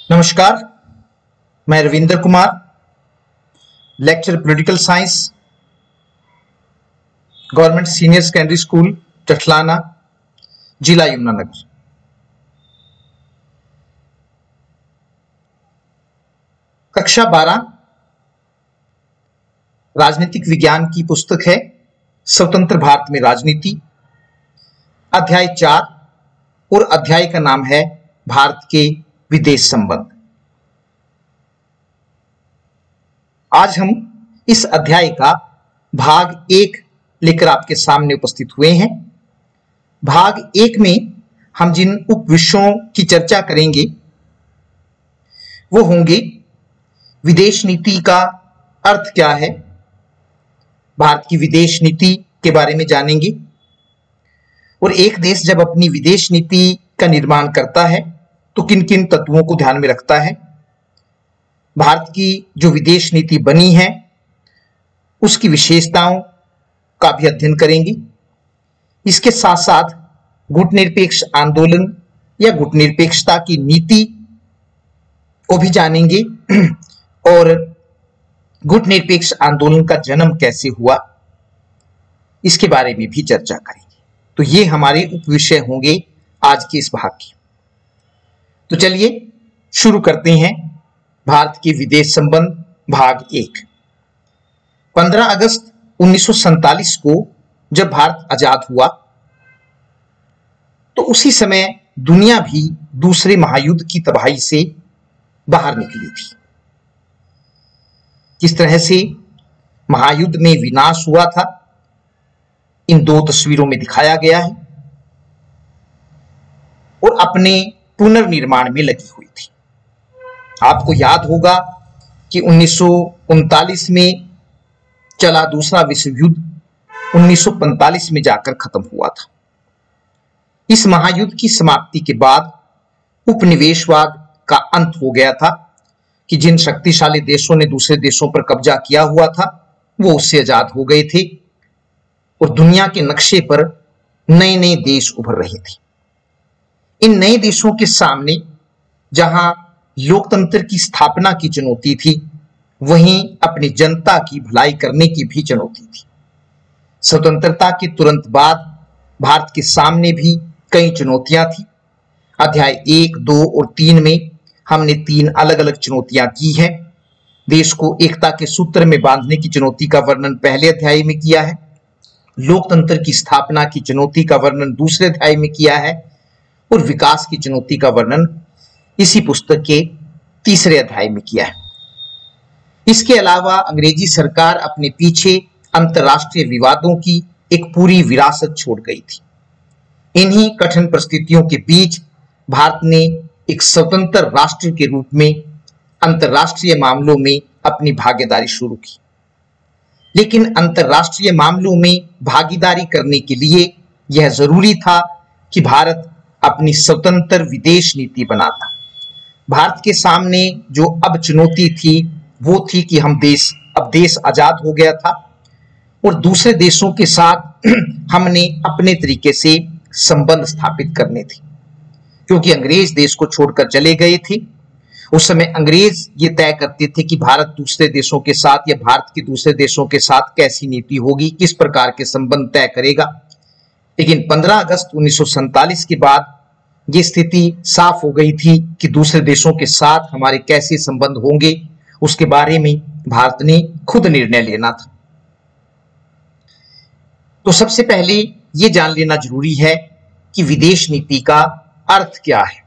नमस्कार, मैं Ravindra Kumar, lecture political science, government senior secondary school Jathlana, जिला यमुनानगर। कक्षा 12 राजनीतिक विज्ञान की पुस्तक है स्वतंत्र भारत में राजनीति, अध्याय 4 और अध्याय का नाम है भारत के विदेश संबंध। आज हम इस अध्याय का भाग 1 लेकर आपके सामने उपस्थित हुए हैं। भाग 1 में हम जिन उप विषयों की चर्चा करेंगे वो होंगे विदेश नीति का अर्थ क्या है, भारत की विदेश नीति के बारे में जानेंगे, और एक देश जब अपनी विदेश नीति का निर्माण करता है तो किन किन तत्वों को ध्यान में रखता है, भारत की जो विदेश नीति बनी है उसकी विशेषताओं का भी अध्ययन करेंगे। इसके साथ साथ गुटनिरपेक्ष आंदोलन या गुटनिरपेक्षता की नीति को भी जानेंगे और गुटनिरपेक्ष आंदोलन का जन्म कैसे हुआ इसके बारे में भी चर्चा करेंगे। तो ये हमारे उप विषय होंगे आज के इस भाग के। तो चलिए शुरू करते हैं भारत के विदेश संबंध भाग 1। 15 अगस्त 1947 को जब भारत आजाद हुआ तो उसी समय दुनिया भी दूसरे महायुद्ध की तबाही से बाहर निकली थी। किस तरह से महायुद्ध में विनाश हुआ था इन 2 तस्वीरों में दिखाया गया है और अपने पुनर्निर्माण में लगी हुई थी। आपको याद होगा कि 1939 में चला दूसरा विश्व युद्ध 1945 में जाकर खत्म हुआ था। इस महायुद्ध की समाप्ति के बाद उपनिवेशवाद का अंत हो गया था कि जिन शक्तिशाली देशों ने दूसरे देशों पर कब्जा किया हुआ था वो उससे आजाद हो गए थे और दुनिया के नक्शे पर नए नए देश उभर रहे थे। इन नए देशों के सामने जहां लोकतंत्र की स्थापना की चुनौती थी, वहीं अपनी जनता की भलाई करने की भी चुनौती थी। स्वतंत्रता के तुरंत बाद भारत के सामने भी कई चुनौतियां थी। अध्याय 1, 2 और 3 में हमने 3 अलग अलग चुनौतियां की हैं। देश को एकता के सूत्र में बांधने की चुनौती का वर्णन पहले अध्याय में किया है, लोकतंत्र की स्थापना की चुनौती का वर्णन दूसरे अध्याय में किया है और विकास की चुनौती का वर्णन इसी पुस्तक के तीसरे अध्याय में किया है। इसके अलावा अंग्रेजी सरकार अपने पीछे अंतर्राष्ट्रीय विवादों की एक पूरी विरासत छोड़ गई थी। इन्हीं कठिन परिस्थितियों के बीच भारत ने एक स्वतंत्र राष्ट्र के रूप में अंतर्राष्ट्रीय मामलों में अपनी भागीदारी शुरू की। लेकिन अंतर्राष्ट्रीय मामलों में भागीदारी करने के लिए यह जरूरी था कि भारत अपनी स्वतंत्र विदेश नीति बनाता। भारत के सामने जो अब चुनौती थी वो थी कि अब देश आजाद हो गया था और दूसरे देशों के साथ हमने अपने तरीके से संबंध स्थापित करने थे, क्योंकि अंग्रेज देश को छोड़कर चले गए थे। उस समय अंग्रेज ये तय करते थे कि भारत दूसरे देशों के साथ या भारत की दूसरे देशों के साथ कैसी नीति होगी, किस प्रकार के संबंध तय करेगा। लेकिन 15 अगस्त 1947 के बाद ये स्थिति साफ हो गई थी कि दूसरे देशों के साथ हमारे कैसे संबंध होंगे, उसके बारे में भारत ने खुद निर्णय लेना था। तो सबसे पहले ये जान लेना जरूरी है कि विदेश नीति का अर्थ क्या है।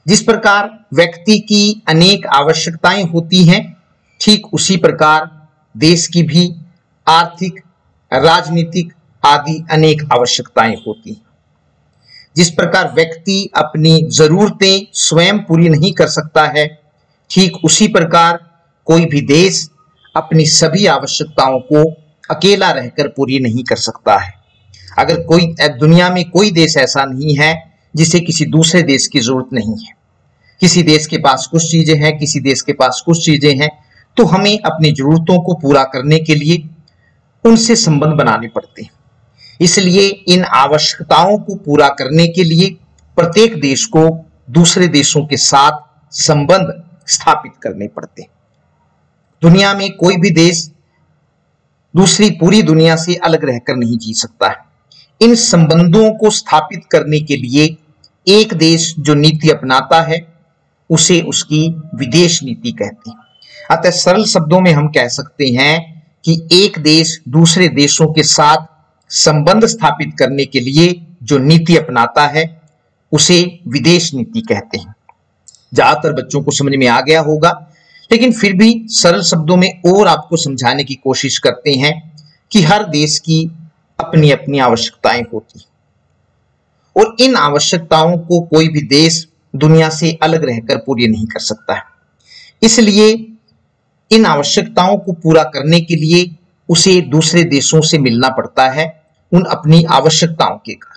जिस प्रकार व्यक्ति की अनेक आवश्यकताएं होती हैं, ठीक उसी प्रकार देश की भी आर्थिक, राजनीतिक आदि अनेक आवश्यकताएं होती हैं। जिस प्रकार व्यक्ति अपनी जरूरतें स्वयं पूरी नहीं कर सकता है, ठीक उसी प्रकार कोई भी देश अपनी सभी आवश्यकताओं को अकेला रहकर पूरी नहीं कर सकता है। अगर दुनिया में कोई देश ऐसा नहीं है जिसे किसी दूसरे देश की जरूरत नहीं है। किसी देश के पास कुछ चीजें हैं, किसी देश के पास कुछ चीजें हैं, तो हमें अपनी जरूरतों को पूरा करने के लिए उनसे संबंध बनाने पड़ते हैं। इसलिए इन आवश्यकताओं को पूरा करने के लिए प्रत्येक देश को दूसरे देशों के साथ संबंध स्थापित करने पड़ते हैं। दुनिया में कोई भी देश दूसरी पूरी दुनिया से अलग रहकर नहीं जी सकता है। इन संबंधों को स्थापित करने के लिए एक देश जो नीति अपनाता है उसे उसकी विदेश नीति कहते हैं। अतः सरल शब्दों में हम कह सकते हैं कि एक देश दूसरे देशों के साथ संबंध स्थापित करने के लिए जो नीति अपनाता है उसे विदेश नीति कहते हैं। ज्यादातर बच्चों को समझ में आ गया होगा, लेकिन फिर भी सरल शब्दों में और आपको समझाने की कोशिश करते हैं कि हर देश की अपनी अपनी आवश्यकताएं होती हैं और इन आवश्यकताओं को कोई भी देश दुनिया से अलग रहकर पूरी नहीं कर सकता है। इसलिए इन आवश्यकताओं को पूरा करने के लिए उसे दूसरे देशों से मिलना पड़ता है उन अपनी आवश्यकताओं के कारण।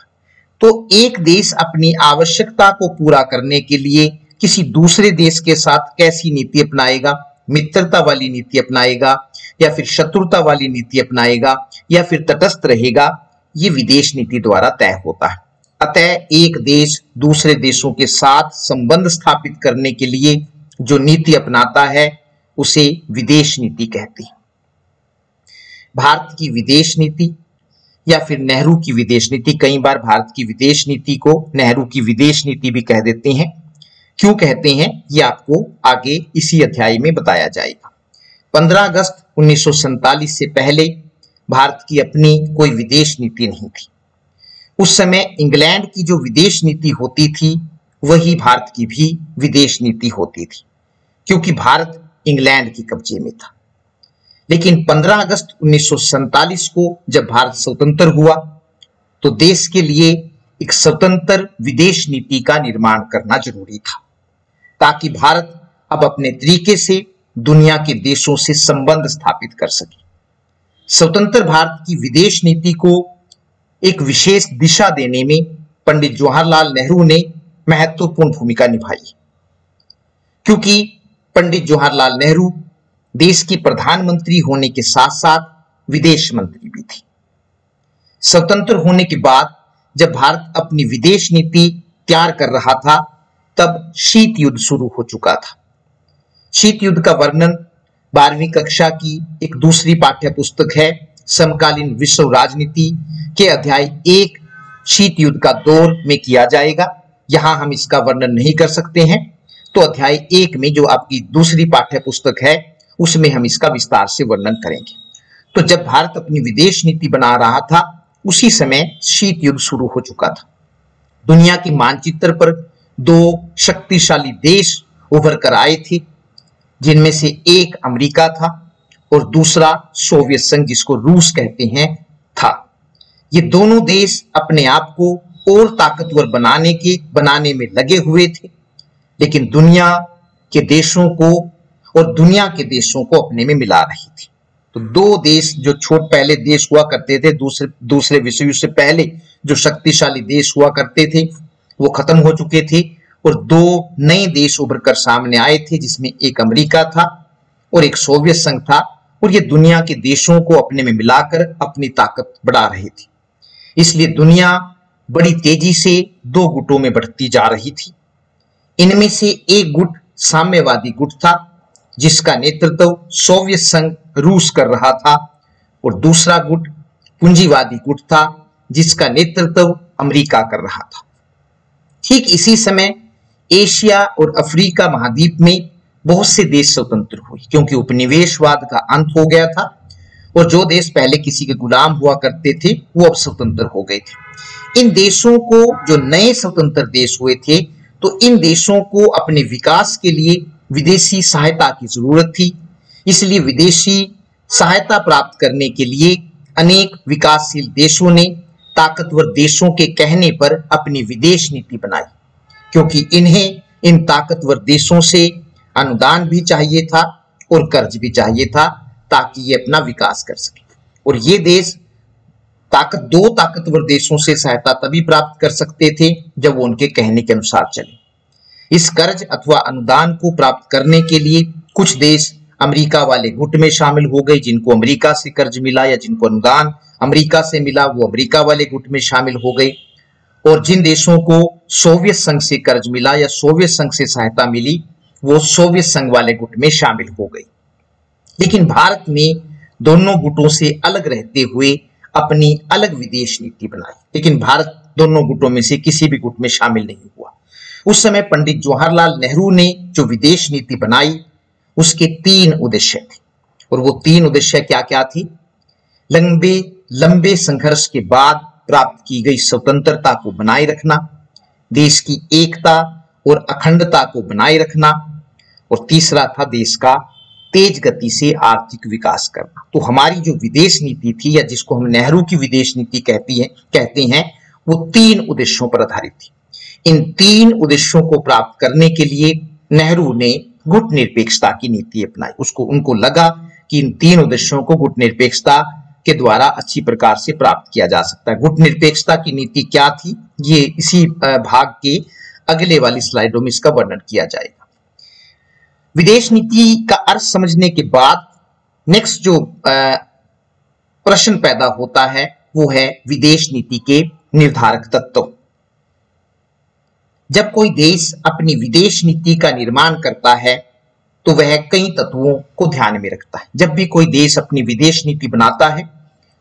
तो एक देश अपनी आवश्यकता को पूरा करने के लिए किसी दूसरे देश के साथ कैसी नीति अपनाएगा, मित्रता वाली नीति अपनाएगा या फिर शत्रुता वाली नीति अपनाएगा या फिर तटस्थ रहेगा, ये विदेश नीति द्वारा तय होता है। अतः एक देश दूसरे देशों के साथ संबंध स्थापित करने के लिए जो नीति अपनाता है उसे विदेश नीति कहते हैं। भारत की विदेश नीति या फिर नेहरू की विदेश नीति, कई बार भारत की विदेश नीति को नेहरू की विदेश नीति भी कह देते हैं। क्यों कहते हैं ये आपको आगे इसी अध्याय में बताया जाएगा। 15 अगस्त 1947 से पहले भारत की अपनी कोई विदेश नीति नहीं थी। उस समय इंग्लैंड की जो विदेश नीति होती थी वही भारत की भी विदेश नीति होती थी, क्योंकि भारत इंग्लैंड के कब्जे में था। लेकिन 15 अगस्त 1947 को जब भारत स्वतंत्र हुआ तो देश के लिए एक स्वतंत्र विदेश नीति का निर्माण करना जरूरी था, ताकि भारत अब अपने तरीके से दुनिया के देशों से संबंध स्थापित कर सके। स्वतंत्र भारत की विदेश नीति को एक विशेष दिशा देने में पंडित जवाहरलाल नेहरू ने महत्वपूर्ण भूमिका निभाई, क्योंकि पंडित जवाहरलाल नेहरू देश के प्रधानमंत्री होने के साथ साथ विदेश मंत्री भी थे। स्वतंत्र होने के बाद जब भारत अपनी विदेश नीति तैयार कर रहा था तब शीत युद्ध शुरू हो चुका था। शीत युद्ध का वर्णन 12वीं कक्षा की एक दूसरी पाठ्य पुस्तक है समकालीन विश्व राजनीति के अध्याय 1 शीत युद्ध का दौर में किया जाएगा। यहां हम इसका वर्णन नहीं कर सकते हैं, तो अध्याय 1 में जो आपकी दूसरी पाठ्य पुस्तक है उसमें हम इसका विस्तार से वर्णन करेंगे। तो जब भारत अपनी विदेश नीति बना रहा था उसी समय शीत युद्ध शुरू हो चुका था। दुनिया के मानचित्र पर 2 शक्तिशाली देश उभर कर आए थे, जिनमें से एक अमेरिका था और दूसरा सोवियत संघ, जिसको रूस कहते हैं, था। ये दोनों देश अपने आप को और ताकतवर बनाने में लगे हुए थे, लेकिन दुनिया के देशों को अपने में मिला रही थी। तो 2 देश जो पहले देश हुआ करते थे, दूसरे विश्व युद्ध से पहले जो शक्तिशाली देश हुआ करते थे वो खत्म हो चुके थे और 2 नए देश उभर कर सामने आए थे, जिसमें एक अमेरिका था और एक सोवियत संघ था, और ये दुनिया के देशों को अपने में मिलाकर अपनी ताकत बढ़ा रहे थे। इसलिए दुनिया बड़ी तेजी से 2 गुटों में बढ़ती जा रही थी। इनमें से एक गुट साम्यवादी गुट था, जिसका नेतृत्व सोवियत संघ रूस कर रहा था, और दूसरा गुट पूंजीवादी गुट था, जिसका नेतृत्व अमेरिका कर रहा था। ठीक इसी समय एशिया और अफ्रीका महाद्वीप में बहुत से देश स्वतंत्र हुए, क्योंकि उपनिवेशवाद का अंत हो गया था और जो देश पहले किसी के गुलाम हुआ करते थे वो अब स्वतंत्र हो गए थे। इन देशों को, जो नए स्वतंत्र देश हुए थे, तो इन देशों को अपने विकास के लिए विदेशी सहायता की जरूरत थी। इसलिए विदेशी सहायता प्राप्त करने के लिए अनेक विकासशील देशों ने ताकतवर देशों के कहने पर अपनी विदेश नीति बनाई, क्योंकि इन्हें इन ताकतवर देशों से अनुदान भी चाहिए था और कर्ज भी चाहिए था, ताकि ये अपना विकास कर सके। और ये देश 2 ताकतवर देशों से सहायता तभी प्राप्त कर सकते थे जब वो उनके कहने के अनुसार चले। इस कर्ज अथवा अनुदान को प्राप्त करने के लिए कुछ देश अमेरिका वाले गुट में शामिल हो गए, जिनको अमेरिका से कर्ज मिला या जिनको अनुदान अमेरिका से मिला वो अमेरिका वाले गुट में शामिल हो गए, और जिन देशों को सोवियत संघ से कर्ज मिला या सोवियत संघ से सहायता मिली वो सोवियत संघ वाले गुट में शामिल हो गई। लेकिन भारत ने दोनों गुटों से अलग रहते हुए अपनी अलग विदेश नीति बनाई, लेकिन भारत दोनों गुटों में से किसी भी गुट में शामिल नहीं हुआ। उस समय पंडित जवाहरलाल नेहरू ने जो विदेश नीति बनाई उसके 3 उद्देश्य थे, और वो 3 उद्देश्य क्या क्या थी? लंबे संघर्ष के बाद प्राप्त की गई स्वतंत्रता को बनाए रखना, देश की एकता और अखंडता को बनाए रखना, और तीसरा था देश का तेज गति से आर्थिक विकास करना। तो हमारी जो विदेश नीति थी, या जिसको हम नेहरू की विदेश नीति कहते हैं, वो 3 उद्देश्यों पर आधारित थी। इन 3 उद्देश्यों को प्राप्त करने के लिए नेहरू ने गुट निरपेक्षता की नीति अपनाई। उनको लगा कि इन 3 उद्देश्यों को गुट निरपेक्षता के द्वारा अच्छी प्रकार से प्राप्त किया जा सकता है। गुट निरपेक्षता की नीति क्या थी, ये इसी भाग के अगले वाली स्लाइडों में इसका वर्णन किया जाएगा। विदेश नीति का अर्थ समझने के बाद नेक्स्ट जो प्रश्न पैदा होता है वो है विदेश नीति के निर्धारक तत्व। जब कोई देश अपनी विदेश नीति का निर्माण करता है तो वह कई तत्वों को ध्यान में रखता है। जब भी कोई देश अपनी विदेश नीति बनाता है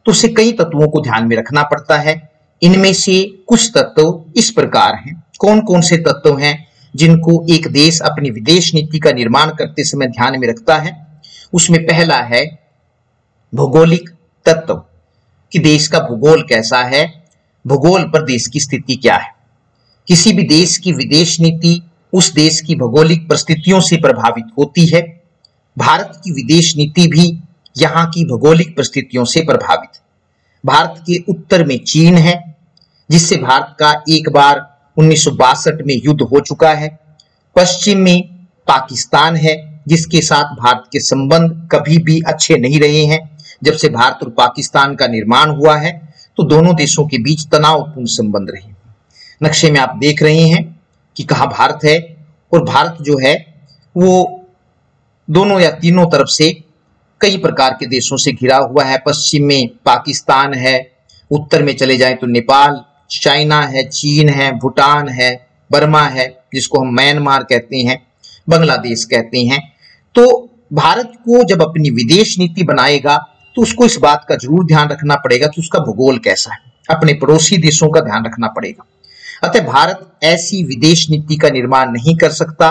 तो उसे कई तत्वों को ध्यान में रखना पड़ता है। इनमें से कुछ तत्व इस प्रकार हैं। कौन कौन से तत्व हैं जिनको एक देश अपनी विदेश नीति का निर्माण करते समय ध्यान में रखता है? उसमें पहला है भौगोलिक तत्व, कि देश का भूगोल कैसा है, भूगोल पर देश की स्थिति क्या है। किसी भी देश की विदेश नीति उस देश की भौगोलिक परिस्थितियों से प्रभावित होती है। भारत की विदेश नीति भी यहाँ की भौगोलिक परिस्थितियों से प्रभावित है। भारत के उत्तर में चीन है, जिससे भारत का एक बार 1962 में युद्ध हो चुका है। पश्चिम में पाकिस्तान है, जिसके साथ भारत के संबंध कभी भी अच्छे नहीं रहे हैं। जब से भारत और पाकिस्तान का निर्माण हुआ है तो दोनों देशों के बीच तनावपूर्ण संबंध रहे। नक्शे में आप देख रहे हैं कि कहाँ भारत है, और भारत जो है वो दोनों या तीनों तरफ से कई प्रकार के देशों से घिरा हुआ है। पश्चिम में पाकिस्तान है, उत्तर में चले जाएं तो नेपाल, चाइना है, चीन है, भूटान है, बर्मा है जिसको हम म्यांमार कहते हैं, बांग्लादेश कहते हैं। तो भारत को जब अपनी विदेश नीति बनाएगा तो उसको इस बात का जरूर ध्यान रखना पड़ेगा कि उसका भूगोल कैसा है, अपने पड़ोसी देशों का ध्यान रखना पड़ेगा। अतः भारत ऐसी विदेश नीति का निर्माण नहीं कर सकता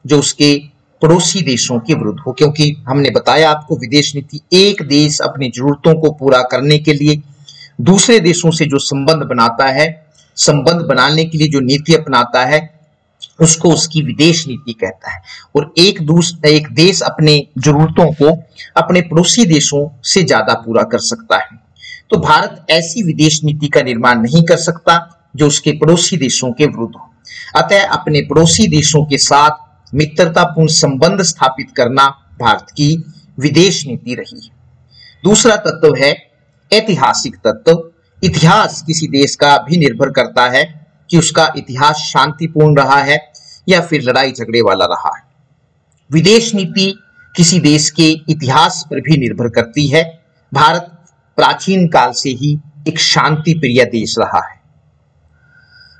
जो उसके पड़ोसी देशों के विरुद्ध हो, क्योंकि हमने बताया आपको विदेश नीति एक देश अपनी जरूरतों को पूरा करने के लिए दूसरे देशों से जो संबंध बनाता है, संबंध बनाने के लिए जो नीति अपनाता है उसको उसकी विदेश नीति कहता है। और एक देश अपने जरूरतों को अपने पड़ोसी देशों से ज्यादा पूरा कर सकता है। तो भारत ऐसी विदेश नीति का निर्माण नहीं कर सकता जो उसके पड़ोसी देशों के विरुद्ध हो। अतः अपने पड़ोसी देशों के साथ मित्रतापूर्ण संबंध स्थापित करना भारत की विदेश नीति रही है। दूसरा तत्व है ऐतिहासिक तत्व। इतिहास किसी देश का भी निर्भर करता है कि उसका इतिहास शांतिपूर्ण रहा है या फिर लड़ाई झगड़े वाला रहा है। विदेश नीति किसी देश के इतिहास पर भी निर्भर करती है। भारत प्राचीन काल से ही एक शांति प्रिय देश रहा है।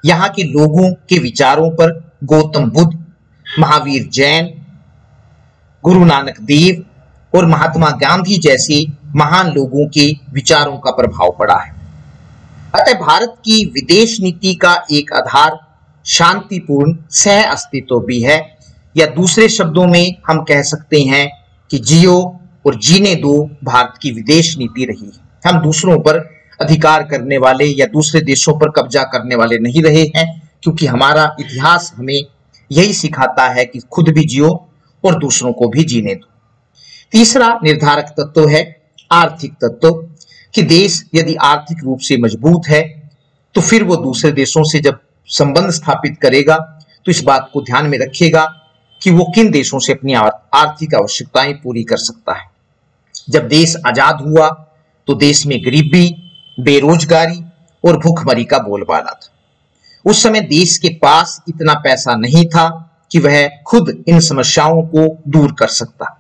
यहाँ के लोगों के विचारों पर गौतम बुद्ध, महावीर जैन, गुरु नानक देव और महात्मा गांधी जैसे महान लोगों के विचारों का प्रभाव पड़ा है। अतः भारत की विदेश नीति का एक आधार शांतिपूर्ण सह अस्तित्व भी है, या दूसरे शब्दों में हम कह सकते हैं कि जियो और जीने दो भारत की विदेश नीति रही है। हम दूसरों पर अधिकार करने वाले या दूसरे देशों पर कब्जा करने वाले नहीं रहे हैं, क्योंकि हमारा इतिहास हमें यही सिखाता है कि खुद भी जियो और दूसरों को भी जीने दो। तीसरा निर्धारक तत्व है आर्थिक तत्व, कि देश यदि आर्थिक रूप से मजबूत है तो फिर वो दूसरे देशों से जब संबंध स्थापित करेगा तो इस बात को ध्यान में रखेगा कि वो किन देशों से अपनी आर्थिक आवश्यकताएं पूरी कर सकता है। जब देश आजाद हुआ तो देश में गरीबी, बेरोजगारी और भूखमरी का बोलबाला था। उस समय देश के पास इतना पैसा नहीं था कि वह खुद इन समस्याओं को दूर कर सकता।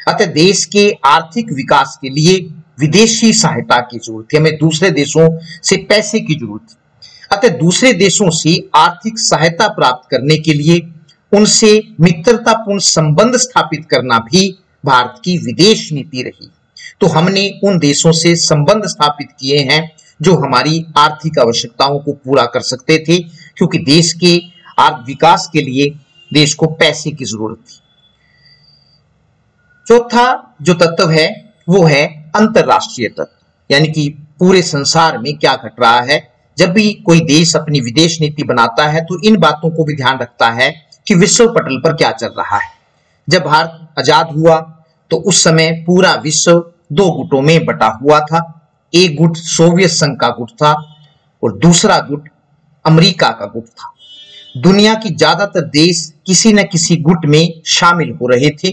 अतः देश के आर्थिक विकास के लिए विदेशी सहायता की जरूरत है। हमें दूसरे देशों से पैसे की जरूरत है। अतः दूसरे देशों से आर्थिक सहायता प्राप्त करने के लिए उनसे मित्रतापूर्ण संबंध स्थापित करना भी भारत की विदेश नीति रही। तो हमने उन देशों से संबंध स्थापित किए हैं जो हमारी आर्थिक आवश्यकताओं को पूरा कर सकते थे, क्योंकि देश के आर्थिक विकास के लिए देश को पैसे की जरूरत थी। चौथा जो तत्व है वो है अंतरराष्ट्रीय तत्व, यानी कि पूरे संसार में क्या घट रहा है। जब भी कोई देश अपनी विदेश नीति बनाता है तो इन बातों को भी ध्यान रखता है कि विश्व पटल पर क्या चल रहा है। जब भारत आजाद हुआ तो उस समय पूरा विश्व दो गुटों में बटा हुआ था। एक गुट सोवियत संघ का गुट था और दूसरा गुट अमेरिका का गुट था। दुनिया की ज्यादातर देश किसी न किसी गुट में शामिल हो रहे थे।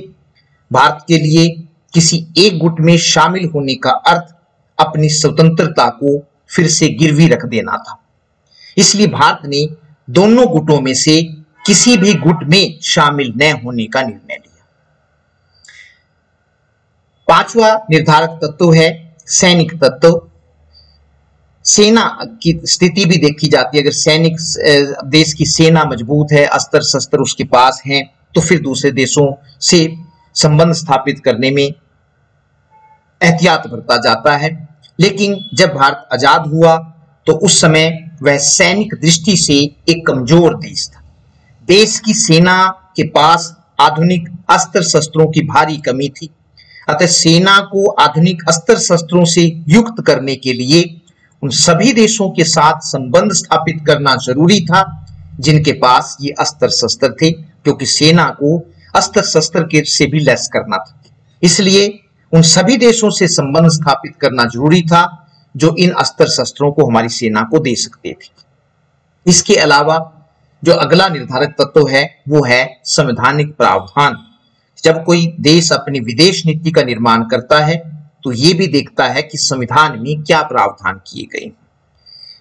भारत के लिए किसी एक गुट में शामिल होने का अर्थ अपनी स्वतंत्रता को फिर से गिरवी रख देना था। इसलिए भारत ने दोनों गुटों में से किसी भी गुट में शामिल न होने का निर्णय लिया। पांचवा निर्धारक तत्व है सैनिक तत्व। सेना की स्थिति भी देखी जाती है। अगर सैनिक देश की सेना मजबूत है, अस्त्र शस्त्र उसके पास हैं, तो फिर दूसरे देशों से संबंध स्थापित करने में एहतियात बरता जाता है। लेकिन जब भारत आजाद हुआ तो उस समय वह सैनिक दृष्टि से एक कमजोर देश था। देश की सेना के पास आधुनिक अस्त्र शस्त्रों की भारी कमी थी। अतः सेना को आधुनिक अस्त्र शस्त्रों से युक्त करने के लिए उन सभी देशों के साथ संबंध स्थापित करना जरूरी था जिनके पास ये अस्त्र शस्त्र थे, क्योंकि सेना को अस्त्र शस्त्र के से भी लैस करना था। इसलिए उन सभी देशों से संबंध स्थापित करना जरूरी था जो इन अस्त्र शस्त्रों को हमारी सेना को दे सकते थे। इसके अलावा जो अगला निर्धारक तत्व है वो है संवैधानिक प्रावधान। जब कोई देश अपनी विदेश नीति का निर्माण करता है तो ये भी देखता है कि संविधान में क्या प्रावधान किए गए।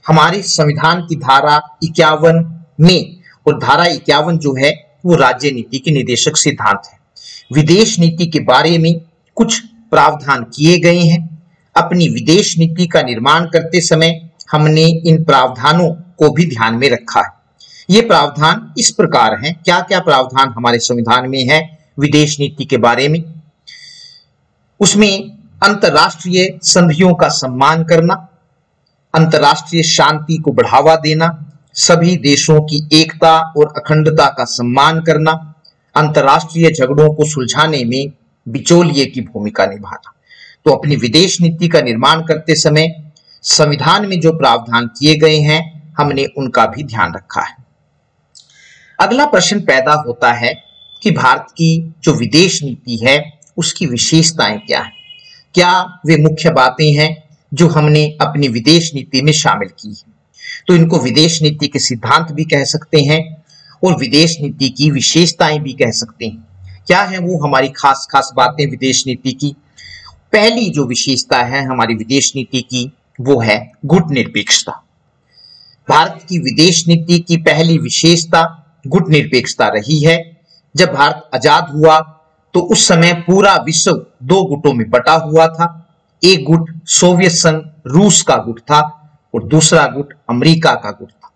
हमारे संविधान की धारा 51 में, और धारा 51 जो है वो राज्य नीति के निदेशक सिद्धांत है। विदेश नीति के बारे में कुछ प्रावधान किए गए हैं। अपनी विदेश नीति का निर्माण करते समय हमने इन प्रावधानों को भी ध्यान में रखा है। ये प्रावधान इस प्रकार हैं। क्या क्या प्रावधान हमारे संविधान में है विदेश नीति के बारे में? उसमें अंतर्राष्ट्रीय संधियों का सम्मान करना, अंतर्राष्ट्रीय शांति को बढ़ावा देना, सभी देशों की एकता और अखंडता का सम्मान करना, अंतर्राष्ट्रीय झगड़ों को सुलझाने में बिचौलिए की भूमिका निभाना। तो अपनी विदेश नीति का निर्माण करते समय संविधान में जो प्रावधान किए गए हैं हमने उनका भी ध्यान रखा है। अगला प्रश्न पैदा होता है कि भारत की जो विदेश नीति है उसकी विशेषताएं क्या है? क्या वे मुख्य बातें हैं जो हमने अपनी विदेश नीति में शामिल की है? तो इनको विदेश नीति के सिद्धांत भी कह सकते हैं और विदेश नीति की विशेषताएं भी कह सकते हैं। क्या है वो हमारी खास खास बातें विदेश नीति की? पहली जो विशेषता है हमारी विदेश नीति की वो है गुटनिरपेक्षता। भारत की विदेश नीति की पहली विशेषता गुटनिरपेक्षता रही है। जब भारत आजाद हुआ तो उस समय पूरा विश्व दो गुटों में बटा हुआ था। एक गुट सोवियत संघ रूस का गुट था और दूसरा गुट अमेरिका का गुट था।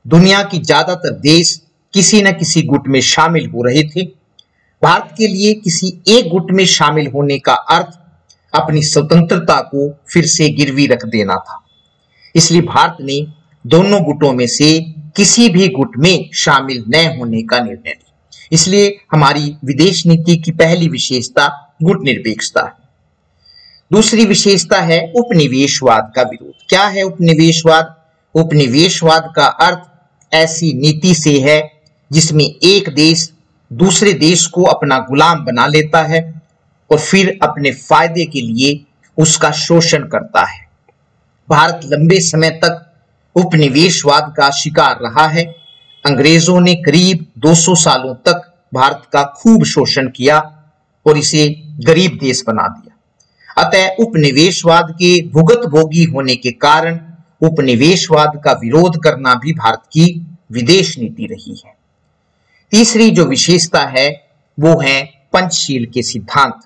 दुनिया की ज्यादातर देश किसी न किसी गुट में शामिल हो रहे थे। भारत के लिए किसी एक गुट में शामिल होने का अर्थ अपनी स्वतंत्रता को फिर से गिरवी रख देना था। इसलिए भारत ने दोनों गुटों में से किसी भी गुट में शामिल न होने का निर्णय लिया। इसलिए हमारी विदेश नीति की पहली विशेषता गुटनिरपेक्षता है। दूसरी विशेषता है उपनिवेशवाद का विरोध। क्या है उपनिवेशवाद? उपनिवेशवाद का अर्थ ऐसी नीति से है जिसमें एक देश दूसरे देश को अपना गुलाम बना लेता है और फिर अपने फायदे के लिए उसका शोषण करता है। भारत लंबे समय तक उपनिवेशवाद का शिकार रहा है। अंग्रेजों ने करीब 200 सालों तक भारत का खूब शोषण किया और इसे गरीब देश बना दिया। अतः उपनिवेशवाद के भुगत भोगी होने के कारण उपनिवेशवाद का विरोध करना भी भारत की विदेश नीति रही है। तीसरी जो विशेषता है वो है पंचशील के सिद्धांत।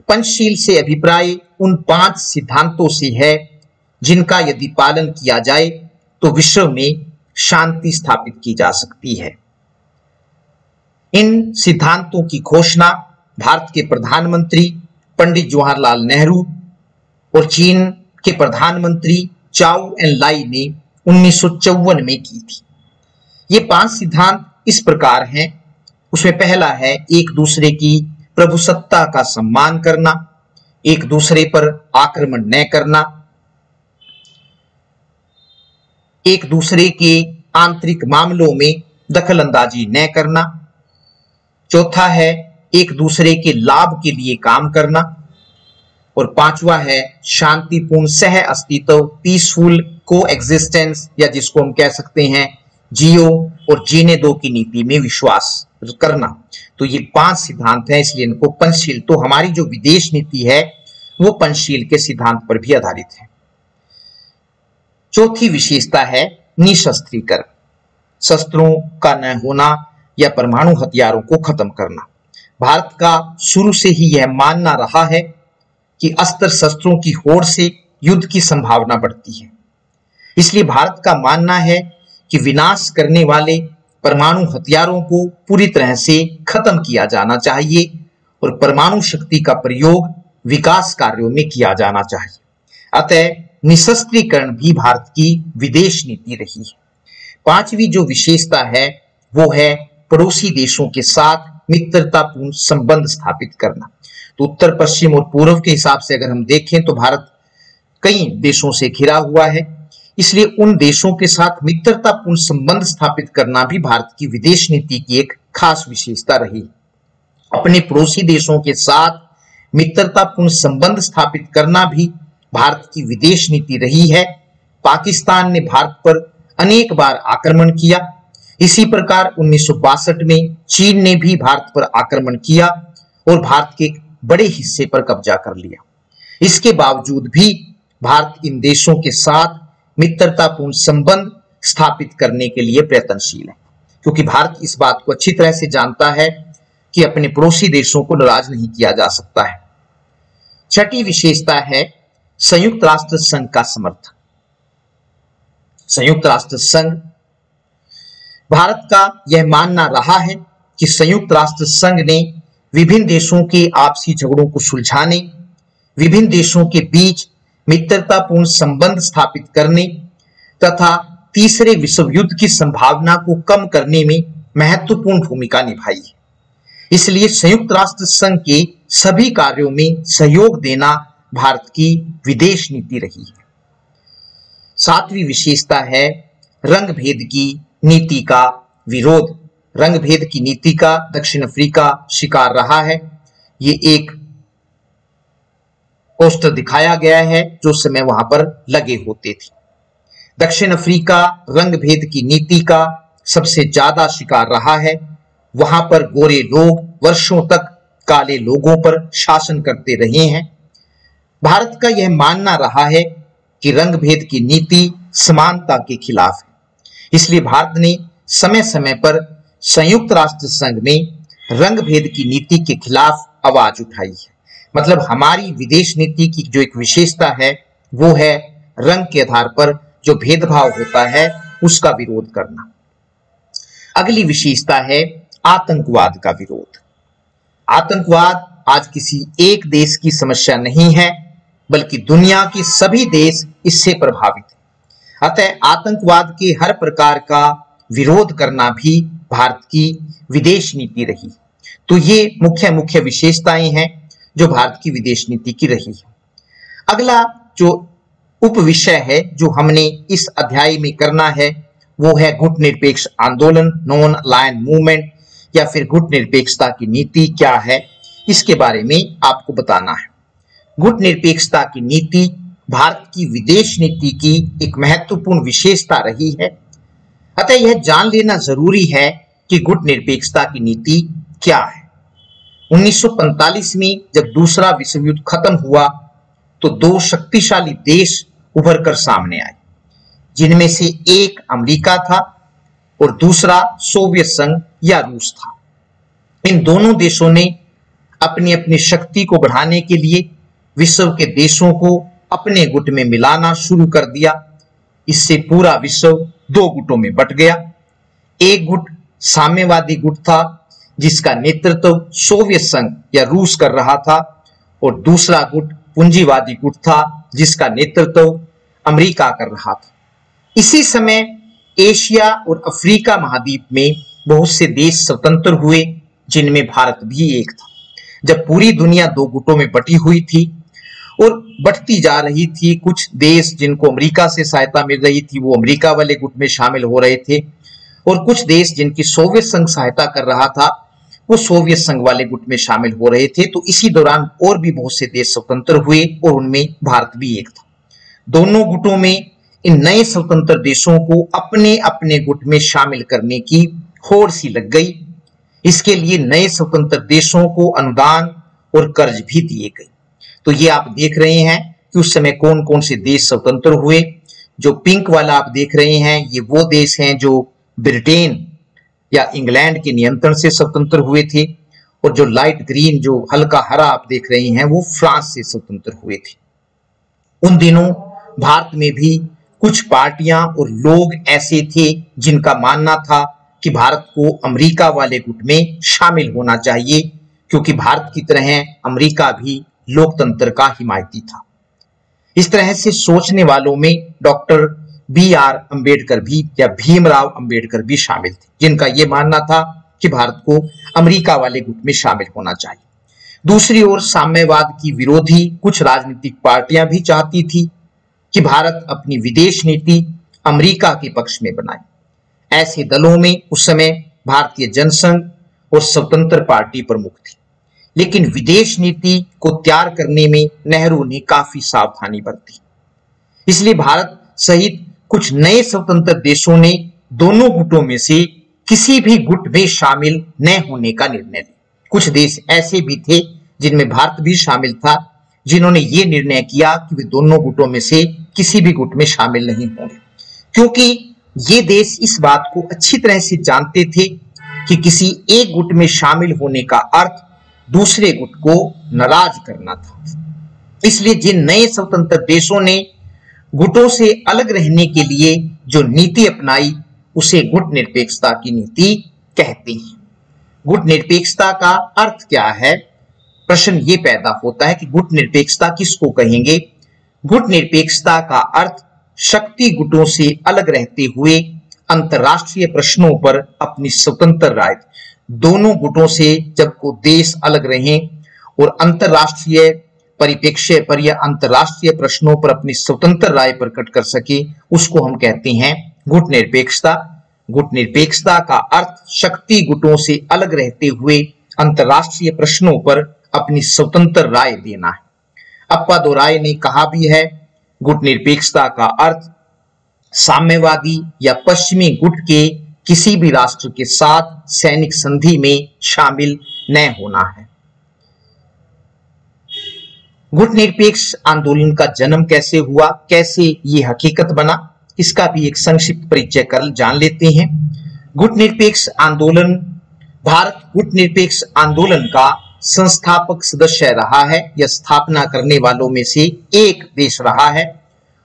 पंचशील से अभिप्राय उन 5 सिद्धांतों से है जिनका यदि पालन किया जाए तो विश्व में शांति स्थापित की जा सकती है। इन सिद्धांतों की घोषणा भारत के प्रधानमंत्री पंडित जवाहरलाल नेहरू और चीन के प्रधानमंत्री चाउ एन लाई ने 1954 में की थी। ये 5 सिद्धांत इस प्रकार हैं। उसमें पहला है एक दूसरे की प्रभुसत्ता का सम्मान करना, एक दूसरे पर आक्रमण न करना, एक दूसरे के आंतरिक मामलों में दखल अंदाजी न करना, चौथा है एक दूसरे के लाभ के लिए काम करना, और 5वां है शांतिपूर्ण सह अस्तित्व, पीसफुल को एग्जिस्टेंस, या जिसको हम कह सकते हैं जियो और जीने दो की नीति में विश्वास करना। तो ये 5 सिद्धांत हैं, इसलिए इनको पंचशील, तो हमारी जो विदेश नीति है वो पंचशील के सिद्धांत पर भी आधारित है। चौथी विशेषता है निशस्त्रीकरण, शस्त्रों का न होना या परमाणु हथियारों को खत्म करना। भारत का शुरू से ही यह मानना रहा है कि अस्त्र शस्त्रों की होड़ से युद्ध की संभावना बढ़ती है। इसलिए भारत का मानना है कि विनाश करने वाले परमाणु हथियारों को पूरी तरह से खत्म किया जाना चाहिए और परमाणु शक्ति का प्रयोग विकास कार्यों में किया जाना चाहिए। अतः निशस्त्रीकरण भी भारत की विदेश नीति रही है। 5वीं जो विशेषता है वो है पड़ोसी देशों के साथ मित्रतापूर्ण संबंध स्थापित करना। तो उत्तर पश्चिम और पूर्व के हिसाब से अगर हम देखें तो भारत कई देशों से घिरा हुआ है, इसलिए उन देशों के साथ मित्रतापूर्ण संबंध स्थापित करना भी भारत की विदेश नीति की एक खास विशेषता रही। अपने पड़ोसी देशों के साथ मित्रतापूर्ण संबंध स्थापित करना भी भारत की विदेश नीति रही है। पाकिस्तान ने भारत पर अनेक बार आक्रमण किया। इसी प्रकार 1962 में चीन ने भी भारत पर आक्रमण किया और भारत के एक बड़े हिस्से पर कब्जा कर लिया। इसके बावजूद भी भारत इन देशों के साथ मित्रतापूर्ण संबंध स्थापित करने के लिए प्रयत्नशील है, क्योंकि भारत इस बात को अच्छी तरह से जानता है कि अपने पड़ोसी देशों को नाराज नहीं किया जा सकता है। 6ठी विशेषता है संयुक्त राष्ट्र संघ का समर्थन। संयुक्त राष्ट्र संघ, भारत का यह मानना रहा है कि संयुक्त राष्ट्र संघ ने विभिन्न देशों के आपसी झगड़ों को सुलझाने, विभिन्न देशों के बीच मित्रतापूर्ण संबंध स्थापित करने तथा तीसरे विश्व युद्ध की संभावना को कम करने में महत्वपूर्ण भूमिका निभाई है। इसलिए संयुक्त राष्ट्र संघ के सभी कार्यों में सहयोग देना भारत की विदेश नीति रही है। 7वीं विशेषता है रंग भेद की नीति का विरोध। रंग भेद की नीति का दक्षिण अफ्रीका शिकार रहा है। ये एक पोस्टर दिखाया गया है जो समय वहां पर लगे होते थे। दक्षिण अफ्रीका रंग भेद की नीति का सबसे ज्यादा शिकार रहा है। वहां पर गोरे लोग वर्षों तक काले लोगों पर शासन करते रहे हैं। भारत का यह मानना रहा है कि रंग भेद की नीति समानता के खिलाफ है। इसलिए भारत ने समय समय पर संयुक्त राष्ट्र संघ में रंग भेद की नीति के खिलाफ आवाज उठाई है। मतलब हमारी विदेश नीति की जो एक विशेषता है वो है रंग के आधार पर जो भेदभाव होता है उसका विरोध करना। अगली विशेषता है आतंकवाद का विरोध। आतंकवाद आज किसी एक देश की समस्या नहीं है, बल्कि दुनिया के सभी देश इससे प्रभावित हैं। अतः आतंकवाद के हर प्रकार का विरोध करना भी भारत की विदेश नीति रही। तो ये मुख्य विशेषताएं हैं जो भारत की विदेश नीति की रही है। अगला जो उप विषय है जो हमने इस अध्याय में करना है वो है गुट निरपेक्ष आंदोलन, नॉन अलायन मूवमेंट, या फिर गुट निरपेक्षता की नीति क्या है, इसके बारे में आपको बताना है। गुट निरपेक्षता की नीति भारत की विदेश नीति की एक महत्वपूर्ण विशेषता रही है। अतः यह जान लेना जरूरी है कि गुट निरपेक्षता की नीति क्या है। 1945 में जब दूसरा विश्व युद्ध खत्म हुआ तो 2 शक्तिशाली देश उभर कर सामने आए, जिनमें से एक अमेरिका था और दूसरा सोवियत संघ या रूस था। इन दोनों देशों ने अपनी अपनी शक्ति को बढ़ाने के लिए विश्व के देशों को अपने गुट में मिलाना शुरू कर दिया। इससे पूरा विश्व 2 गुटों में बंट गया। एक गुट साम्यवादी गुट था जिसका नेतृत्व सोवियत संघ या रूस कर रहा था, और दूसरा गुट पूंजीवादी गुट था जिसका नेतृत्व अमेरिका कर रहा था। इसी समय एशिया और अफ्रीका महाद्वीप में बहुत से देश स्वतंत्र हुए, जिनमें भारत भी एक था। जब पूरी दुनिया दो गुटों में बटी हुई थी और बढ़ती जा रही थी, कुछ देश जिनको अमेरिका से सहायता मिल रही थी वो अमेरिका वाले गुट में शामिल हो रहे थे, और कुछ देश जिनकी सोवियत संघ सहायता कर रहा था वो सोवियत संघ वाले गुट में शामिल हो रहे थे। तो इसी दौरान और भी बहुत से देश स्वतंत्र हुए और उनमें भारत भी एक था। दोनों गुटों में इन नए स्वतंत्र देशों को अपने अपने गुट में शामिल करने की होड़ सी लग गई। इसके लिए नए स्वतंत्र देशों को अनुदान और कर्ज भी दिए गए। तो ये आप देख रहे हैं कि उस समय कौन कौन से देश स्वतंत्र हुए। जो पिंक वाला आप देख रहे हैं ये वो देश हैं जो ब्रिटेन या इंग्लैंड के नियंत्रण से स्वतंत्र हुए थे, और जो लाइट ग्रीन जो हल्का हरा आप देख रहे हैं वो फ्रांस से स्वतंत्र हुए थे। उन दिनों भारत में भी कुछ पार्टियां और लोग ऐसे थे जिनका मानना था कि भारत को अमेरिका वाले गुट में शामिल होना चाहिए, क्योंकि भारत की तरह अमेरिका भी लोकतंत्र का हिमायती था। इस तरह से सोचने वालों में डॉक्टर बी.आर. अम्बेडकर भी या भीमराव अम्बेडकर भी शामिल थे, जिनका यह मानना था कि भारत को अमेरिका वाले गुट में शामिल होना चाहिए। दूसरी ओर साम्यवाद की विरोधी कुछ राजनीतिक पार्टियां भी चाहती थी कि भारत अपनी विदेश नीति अमेरिका के पक्ष में बनाए। ऐसे दलों में उस समय भारतीय जनसंघ और स्वतंत्र पार्टी प्रमुख थी, लेकिन विदेश नीति को तैयार करने में नेहरू ने काफी सावधानी बरती। इसलिए भारत सहित कुछ नए स्वतंत्र देशों ने दोनों गुटों में से किसी भी गुट में शामिल न होने का निर्णय लिया। कुछ देश ऐसे भी थे जिनमें भारत भी शामिल था, जिन्होंने ये निर्णय किया कि वे दोनों गुटों में से किसी भी गुट में शामिल नहीं होंगे, क्योंकि ये देश इस बात को अच्छी तरह से जानते थे कि किसी एक गुट में शामिल होने का अर्थ दूसरे गुट को नाराज करना था। इसलिए जिन नए स्वतंत्र देशों ने गुटों से अलग रहने के लिए जो नीति अपनाई उसे गुट निरपेक्षता की नीति कहते हैं। गुट निरपेक्षता का अर्थ क्या है? प्रश्न ये पैदा होता है कि गुट निरपेक्षता किसको कहेंगे? गुट निरपेक्षता का अर्थ शक्ति गुटों से अलग रहते हुए अंतरराष्ट्रीय प्रश्नों पर अपनी स्वतंत्र राय, दोनों गुटों से जब को देश अलग रहें और अंतरराष्ट्रीय परिप्रेक्ष्य पर या अंतरराष्ट्रीय प्रश्नों पर अपनी स्वतंत्र राय प्रकट कर सके, उसको हम कहते हैं गुट निरपेक्षता। गुट निरपेक्षता का अर्थ शक्ति गुटों से अलग रहते हुए अंतरराष्ट्रीय प्रश्नों पर अपनी स्वतंत्र राय देना है। अप्पादोराय ने कहा भी है, गुट निरपेक्षता का अर्थ साम्यवादी या पश्चिमी गुट के किसी भी राष्ट्र के साथ सैनिक संधि में शामिल न होना है। गुट निरपेक्ष आंदोलन का जन्म कैसे हुआ, कैसे ये हकीकत बना, इसका भी एक संक्षिप्त परिचय कर जान लेते हैं। गुट निरपेक्ष आंदोलन, भारत गुट निरपेक्ष आंदोलन का संस्थापक सदस्य रहा है या स्थापना करने वालों में से एक देश रहा है,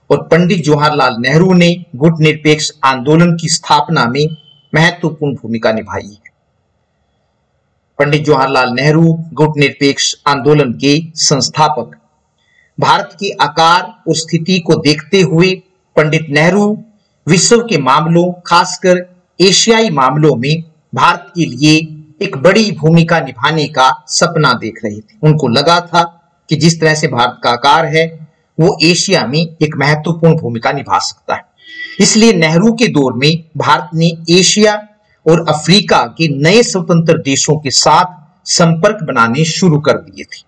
और पंडित जवाहरलाल नेहरू ने गुट निरपेक्ष आंदोलन की स्थापना में महत्वपूर्ण भूमिका निभाई है। पंडित जवाहरलाल नेहरू गुट निरपेक्ष आंदोलन के संस्थापक। भारत के आकार और स्थिति को देखते हुए पंडित नेहरू विश्व के मामलों, खासकर एशियाई मामलों में भारत के लिए एक बड़ी भूमिका निभाने का सपना देख रहे थे। उनको लगा था कि जिस तरह से भारत का आकार है वो एशिया में एक महत्वपूर्ण भूमिका निभा सकता है। इसलिए नेहरू के दौर में भारत ने एशिया और अफ्रीका के नए स्वतंत्र देशों के साथ संपर्क बनाने शुरू कर दिए थे।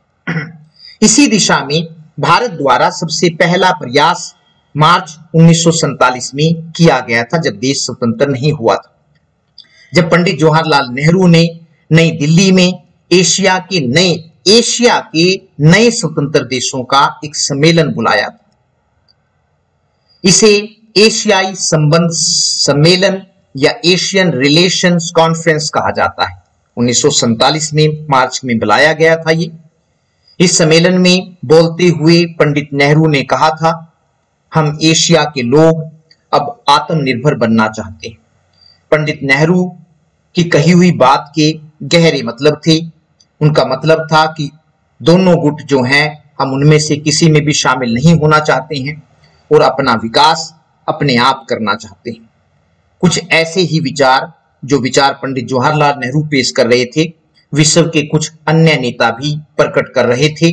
इसी दिशा में भारत द्वारा सबसे पहला प्रयास मार्च 1947 में किया गया था, जब देश स्वतंत्र नहीं हुआ था, जब पंडित जवाहरलाल नेहरू ने नई दिल्ली में एशिया के नए स्वतंत्र देशों का एक सम्मेलन बुलाया था। इसे एशियाई संबंध सम्मेलन या एशियन रिलेशंस कॉन्फ्रेंस कहा जाता है। 1947 में मार्च में बुलाया गया था ये। इस सम्मेलन में बोलते हुए पंडित नेहरू ने कहा था, हम एशिया के लोग अब आत्मनिर्भर बनना चाहते हैं। पंडित नेहरू की कही हुई बात के गहरे मतलब थे। उनका मतलब था कि दोनों गुट जो हैं हम उनमें से किसी में भी शामिल नहीं होना चाहते हैं और अपना विकास अपने आप करना चाहते हैं। कुछ ऐसे ही विचार जो विचार पंडित जवाहरलाल नेहरू पेश कर रहे थे, विश्व के कुछ अन्य नेता भी प्रकट कर रहे थे।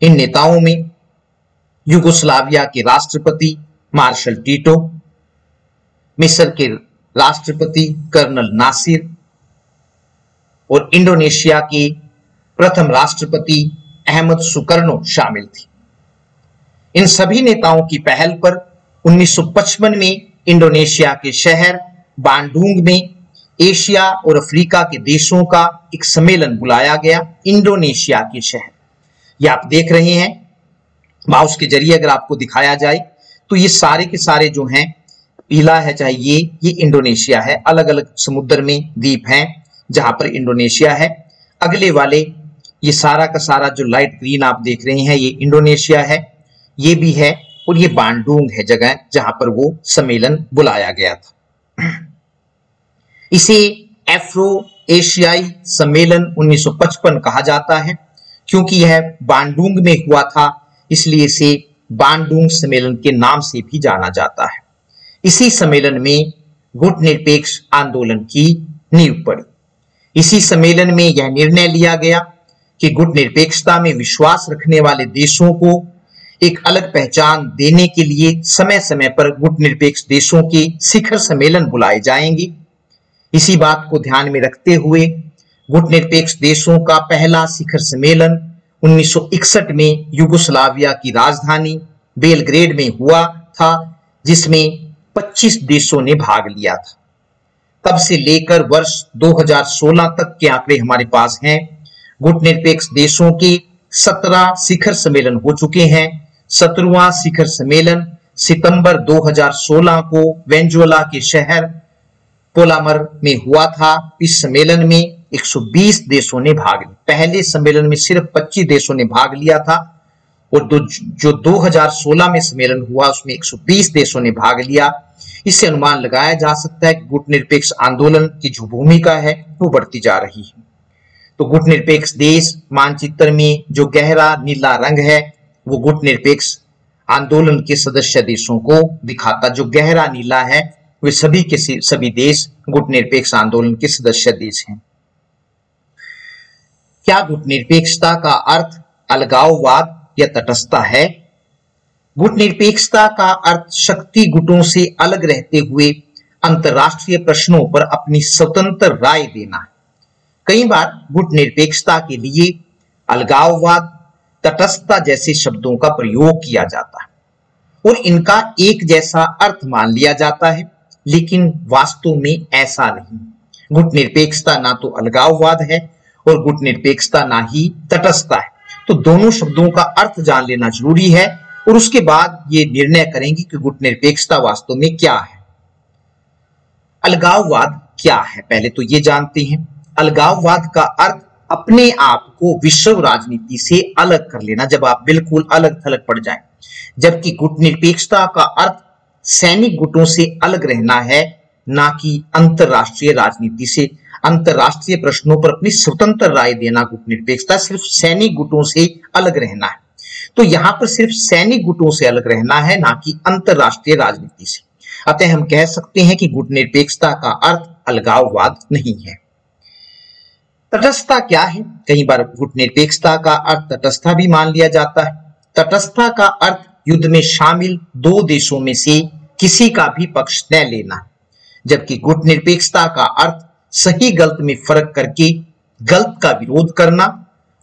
इन नेताओं में यूगोस्लाविया के राष्ट्रपति मार्शल टीटो, मिस्र के राष्ट्रपति कर्नल नासिर और इंडोनेशिया के प्रथम राष्ट्रपति अहमद सुकर्नो शामिल थे। इन सभी नेताओं की पहल पर 1955 में इंडोनेशिया के शहर बांडुंग में एशिया और अफ्रीका के देशों का एक सम्मेलन बुलाया गया। इंडोनेशिया के शहर, ये आप देख रहे हैं माउस के जरिए, अगर आपको दिखाया जाए तो ये सारे के सारे जो हैं, पीला है चाहे ये इंडोनेशिया है। अलग अलग समुद्र में द्वीप हैं जहां पर इंडोनेशिया है। अगले वाले ये सारा का सारा जो लाइट ग्रीन आप देख रहे हैं, ये इंडोनेशिया है, ये भी है, और ये बांडुंग है जगह जहां पर वो सम्मेलन बुलाया गया था। इसे एफ्रो एशियाई सम्मेलन 1955 कहा जाता है। क्योंकि यह बांडुंग में हुआ था, इसलिए इसे बांडुंग सम्मेलन के नाम से भी जाना जाता है। इसी सम्मेलन में गुटनिरपेक्ष आंदोलन की नींव पड़ी। इसी सम्मेलन में यह निर्णय लिया गया कि गुटनिरपेक्षता में विश्वास रखने वाले देशों को एक अलग पहचान देने के लिए समय समय पर गुटनिरपेक्ष देशों के शिखर सम्मेलन बुलाए जाएंगे। इसी बात को ध्यान में रखते हुए गुटनिरपेक्ष देशों का पहला शिखर सम्मेलन 1961 में यूगोस्लाविया की राजधानी बेलग्रेड में हुआ था, जिसमें 25 देशों ने भाग लिया था। तब से लेकर वर्ष 2016 तक के आंकड़े हमारे पास हैं। गुटनिरपेक्ष देशों के 17 शिखर सम्मेलन हो चुके हैं। 17वां शिखर सम्मेलन सितंबर 2016 को वेनेजुएला के शहर पोलामर में हुआ था। इस सम्मेलन में 120 देशों ने भाग लिया। पहले सम्मेलन में सिर्फ 25 देशों ने भाग लिया था और जो 2016 में सम्मेलन हुआ उसमें 120 देशों ने भाग लिया। इससे अनुमान लगाया जा सकता है कि गुटनिरपेक्ष आंदोलन की जो भूमिका है वो बढ़ती जा रही है। तो गुटनिरपेक्ष देश मानचित्र में जो गहरा नीला रंग है वो गुटनिरपेक्ष आंदोलन के सदस्य देशों को दिखाता। जो गहरा नीला है वे सभी के सभी देश गुटनिरपेक्ष आंदोलन के सदस्य देश हैं। क्या गुटनिरपेक्षता का अर्थ अलगाववाद या तटस्थता है? गुटनिरपेक्षता का अर्थ शक्ति गुटों से अलग रहते हुए अंतरराष्ट्रीय प्रश्नों पर अपनी स्वतंत्र राय देना है। कई बार गुटनिरपेक्षता के लिए अलगाववाद, तटस्थता जैसे शब्दों का प्रयोग किया जाता है और इनका एक जैसा अर्थ मान लिया जाता है, लेकिन वास्तव में ऐसा नहीं। गुटनिरपेक्षता ना तो अलगाववाद है और गुटनिरपेक्षता ना ही तटस्थता है। तो दोनों शब्दों का अर्थ जान लेना जरूरी है और उसके बाद ये निर्णय करेंगे कि गुटनिरपेक्षता वास्तव में क्या है। अलगाववाद क्या है, पहले तो ये जानते हैं। अलगाववाद का अर्थ अपने आप को विश्व राजनीति से अलग कर लेना, जब आप बिल्कुल अलग थलग पड़ जाएं। जबकि गुटनिरपेक्षता का अर्थ सैनिक गुटों से अलग रहना है, ना कि अंतरराष्ट्रीय राजनीति से। अंतरराष्ट्रीय प्रश्नों पर अपनी स्वतंत्र राय देना गुटनिरपेक्षता, सिर्फ सैनिक गुटों से अलग रहना है। तो यहां पर सिर्फ सैनिक गुटों से अलग रहना है, ना कि अंतरराष्ट्रीय राजनीति से। अतः हम कह सकते हैं कि गुटनिरपेक्षता का अर्थ अलगाववाद नहीं है। तटस्थता क्या है? कई बार गुटनिरपेक्षता का अर्थ तटस्थता भी मान लिया जाता है। तटस्थता का अर्थ युद्ध में शामिल दो देशों में से किसी का भी पक्ष न लेना, जबकि गुटनिरपेक्षता का अर्थ सही गलत में फर्क करके गलत का विरोध करना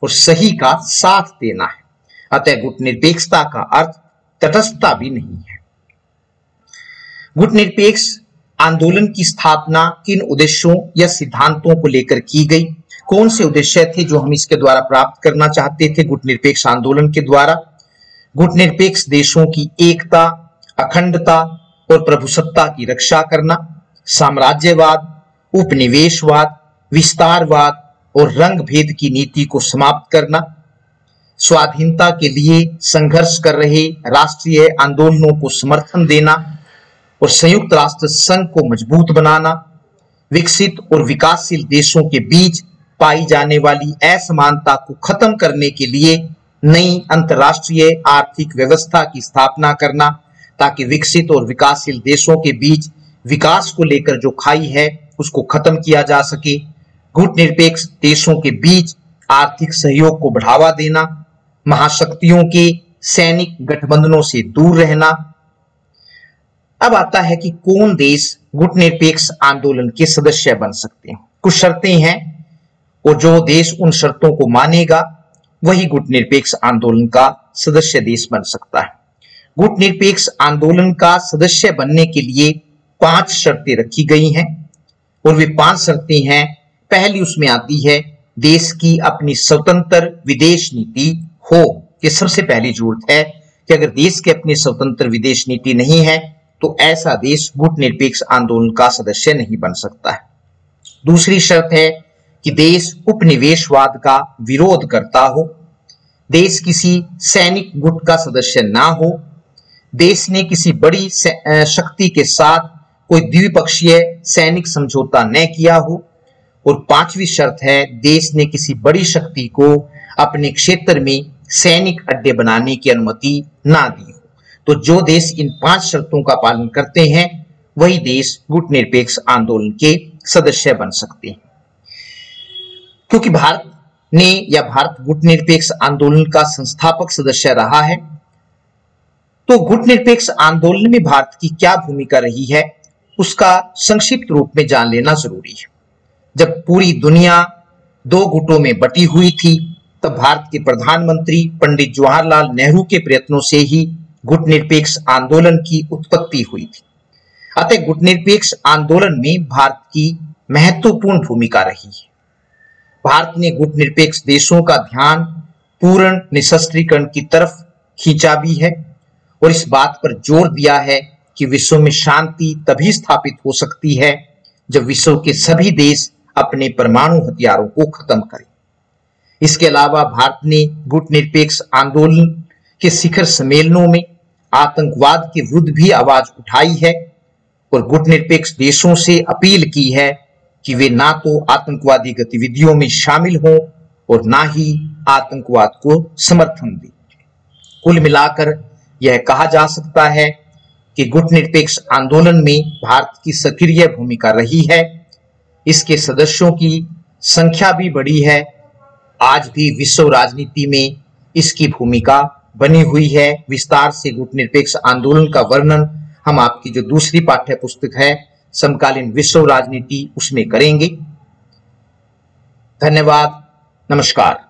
और सही का साथ देना है। अतः गुटनिरपेक्षता का अर्थ तटस्थता भी नहीं है। गुटनिरपेक्ष आंदोलन की स्थापना किन उद्देश्यों या सिद्धांतों को लेकर की गई? कौन से उद्देश्य थे जो हम इसके द्वारा प्राप्त करना चाहते थे गुटनिरपेक्ष आंदोलन के द्वारा? गुटनिरपेक्ष देशों की एकता, अखंडता और प्रभुसत्ता की रक्षा करना, साम्राज्यवाद, उपनिवेशवाद, विस्तारवाद और रंग भेद की नीति को समाप्त करना, स्वाधीनता के लिए संघर्ष कर रहे राष्ट्रीय आंदोलनों को समर्थन देना और संयुक्त राष्ट्र संघ को मजबूत बनाना, विकसित और विकासशील देशों के बीच पाई जाने वाली असमानता को खत्म करने के लिए नई अंतर्राष्ट्रीय आर्थिक व्यवस्था की स्थापना करना, ताकि विकसित और विकासशील देशों के बीच विकास को लेकर जो खाई है उसको खत्म किया जा सके। गुटनिरपेक्ष देशों के बीच आर्थिक सहयोग को बढ़ावा देना, महाशक्तियों के सैनिक गठबंधनों से दूर रहना। अब आता है कि कौन देश गुटनिरपेक्ष आंदोलन के सदस्य बन सकते हैं। कुछ शर्तें हैं और जो देश उन शर्तों को मानेगा वही गुटनिरपेक्ष आंदोलन का सदस्य देश बन सकता है। गुटनिरपेक्ष आंदोलन का सदस्य बनने के लिए 5 शर्तें रखी गई हैं और वे 5 शर्तें हैं। पहली उसमें आती है देश की अपनी स्वतंत्र विदेश नीति हो। ये सबसे पहली जरूरत है कि अगर देश की अपनी स्वतंत्र विदेश नीति नहीं है तो ऐसा देश गुटनिरपेक्ष आंदोलन का सदस्य नहीं बन सकता है। दूसरी शर्त है कि देश उपनिवेशवाद का विरोध करता हो, देश किसी सैनिक गुट का सदस्य ना हो, देश ने किसी बड़ी शक्ति के साथ कोई द्विपक्षीय सैनिक समझौता न किया हो, और 5वीं शर्त है देश ने किसी बड़ी शक्ति को अपने क्षेत्र में सैनिक अड्डे बनाने की अनुमति ना दी हो। तो जो देश इन 5 शर्तों का पालन करते हैं वही देश गुटनिरपेक्ष आंदोलन के सदस्य बन सकते हैं। क्योंकि भारत ने या भारत गुटनिरपेक्ष आंदोलन का संस्थापक सदस्य रहा है, तो गुटनिरपेक्ष आंदोलन में भारत की क्या भूमिका रही है उसका संक्षिप्त रूप में जान लेना जरूरी है। जब पूरी दुनिया 2 गुटों में बटी हुई थी तब भारत के प्रधानमंत्री पंडित जवाहरलाल नेहरू के प्रयत्नों से ही गुटनिरपेक्ष आंदोलन की उत्पत्ति हुई थी। अतः गुटनिरपेक्ष आंदोलन में भारत की महत्वपूर्ण भूमिका रही है। भारत ने गुटनिरपेक्ष देशों का ध्यान पूर्ण निशस्त्रीकरण की तरफ खींचा भी है और इस बात पर जोर दिया है कि विश्व में शांति तभी स्थापित हो सकती है जब विश्व के सभी देश अपने परमाणु हथियारों को खत्म करें। इसके अलावा भारत ने गुटनिरपेक्ष आंदोलन के शिखर सम्मेलनों में आतंकवाद के विरुद्ध भी आवाज उठाई है और गुटनिरपेक्ष देशों से अपील की है कि वे ना तो आतंकवादी गतिविधियों में शामिल हों और ना ही आतंकवाद को समर्थन दें। कुल मिलाकर यह कहा जा सकता है कि गुटनिरपेक्ष आंदोलन में भारत की सक्रिय भूमिका रही है। इसके सदस्यों की संख्या भी बढ़ी है। आज भी विश्व राजनीति में इसकी भूमिका बनी हुई है। विस्तार से गुटनिरपेक्ष आंदोलन का वर्णन हम आपकी जो दूसरी पाठ्य पुस्तक है समकालीन विश्व राजनीति उसमें करेंगे। धन्यवाद, नमस्कार।